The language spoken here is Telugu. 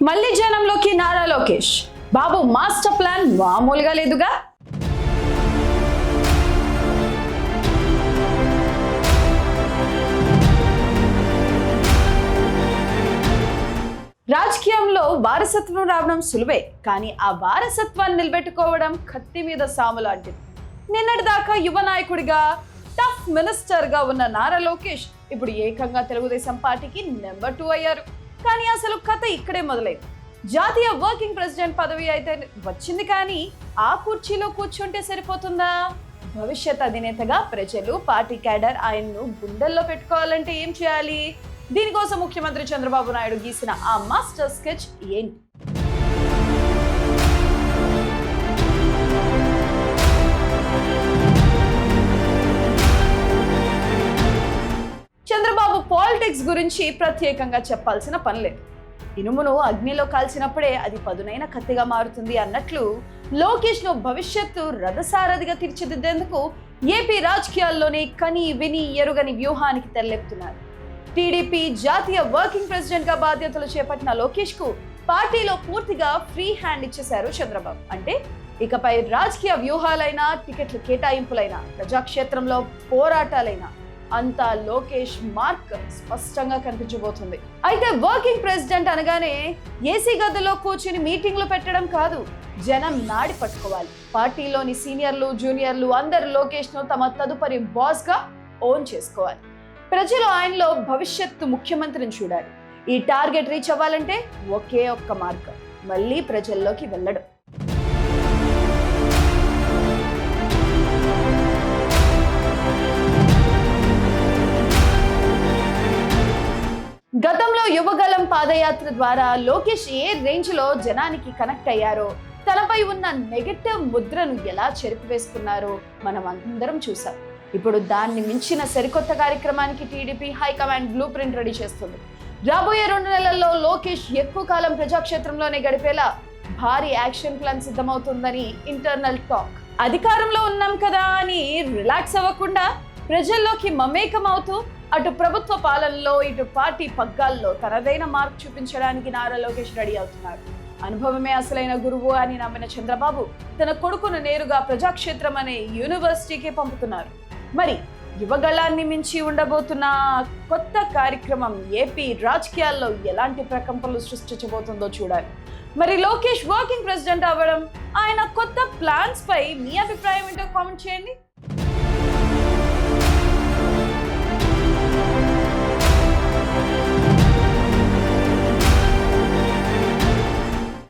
మళ్ళీ జనంలోకి నారా లోకేష్. బాబు మాస్టర్ ప్లాన్ మామూలుగా లేదుగా. రాజకీయంలో వారసత్వం రావడం సులువే, కానీ ఆ వారసత్వాన్ని నిలబెట్టుకోవడం కత్తి మీద సాము లాంటిది. నిన్నటిదాకా యువ నాయకుడిగా, టఫ్ మినిస్టర్గా ఉన్న నారా లోకేష్ ఇప్పుడు ఏకంగా తెలుగుదేశం పార్టీకి నెంబర్ 2 అయ్యారు. కానీ అసలు కథ ఇక్కడే మొదలైంది. జాతీయ వర్కింగ్ ప్రెసిడెంట్ పదవి అయితే వచ్చింది, కానీ ఆ కుర్చీలో కూర్చుంటే సరిపోతుందా? భవిష్యత్ అధినేతగా ప్రజలు, పార్టీ క్యాడర్ ఆయన్ను గుండెల్లో పెట్టుకోవాలంటే ఏం చేయాలి? దీనికోసం ముఖ్యమంత్రి చంద్రబాబు నాయుడు గీసిన ఆ మాస్టర్ స్కెచ్ ఏంటి? చంద్రబాబు పాలిటిక్స్ గురించి ప్రత్యేకంగా చెప్పాల్సిన పని లేదు. ఇనుమును అగ్నిలో కాల్చినప్పుడే అది పదునైన కత్తిగా మారుతుంది అన్నట్లు లోకేష్ ను భవిష్యత్తు రథసారథిగా తీర్చిదిద్దేందుకు ఏపీ రాజకీయాల్లోనే కని విని ఎరుగని వ్యూహానికి తెరలేపుతున్నారు. టీడీపీ జాతీయ వర్కింగ్ ప్రెసిడెంట్ గా బాధ్యతలు చేపట్టిన లోకేష్ కు పార్టీలో పూర్తిగా ఫ్రీ హ్యాండ్ ఇచ్చేశారు చంద్రబాబు. అంటే ఇకపై రాజకీయ వ్యూహాలైనా, టికెట్ల కేటాయింపులైనా, ప్రజాక్షేత్రంలో పోరాటాలైనా అంతా లోకేష్ మార్క్ స్పష్టంగా కనిపించబోతుంది. అయితే వర్కింగ్ ప్రెసిడెంట్ అనగానే ఏసీ గదిలో కూర్చుని మీటింగ్లు పెట్టడం కాదు, జనం నాడి పట్టుకోవాలి. పార్టీలోని సీనియర్లు, జూనియర్లు అందరు లోకేష్ ను తమ తదుపరి బాస్ గా ఓన్ చేసుకోవాలి. ప్రజలు ఆయనలో భవిష్యత్తు ముఖ్యమంత్రిని చూడాలి. ఈ టార్గెట్ రీచ్ అవ్వాలంటే ఒకే ఒక్క మార్గం, మళ్ళీ ప్రజల్లోకి వెళ్ళడం. గతంలో యువగలం పాదయాత్ర ద్వారా లోకేష్ ఏ రేంజ్ లో జనానికి కనెక్ట్ అయ్యారో, తనపై ఉన్న నెగటివ్ ముద్రను ఎలా చెరిపివేసుకున్నారో మనం అందరం చూసాం. ఇప్పుడు దాన్ని మించిన సరికొత్త కార్యక్రమానికి TDP high command blue print ready చేస్తుంది. రాబోయే 2 నెలల్లో లోకేష్ ఎక్కువ కాలం ప్రజాక్షేత్రంలోనే గడిపేలా భారీ యాక్షన్ ప్లాన్ సిద్ధమవుతుందని ఇంటర్నల్ టాక్. అధికారంలో ఉన్నాం కదా అని రిలాక్స్ అవ్వకుండా ప్రజల్లోకి మమేకం అవుతూ అటు ప్రభుత్వ పాలనలో, ఇటు పార్టీ పగ్గాల్లో తనదైన మార్క్ చూపించడానికి నారా లోకేష్ రెడీ అవుతున్నారు. అనుభవమే అసలైన గురువు అని నమ్మిన చంద్రబాబు తన కొడుకును నేరుగా ప్రజాక్షేత్రం అనే యూనివర్సిటీకి పంపుతున్నారు. మరి యువగళాన్ని మించి ఉండబోతున్న కొత్త కార్యక్రమం ఏపీ రాజకీయాల్లో ఎలాంటి ప్రకంపనలు సృష్టించబోతుందో చూడాలి. మరి లోకేష్ వర్కింగ్ ప్రెసిడెంట్ అవ్వడం, ఆయన కొత్త ప్లాన్స్ పై మీ అభిప్రాయం ఏంటో కామెంట్ చేయండి.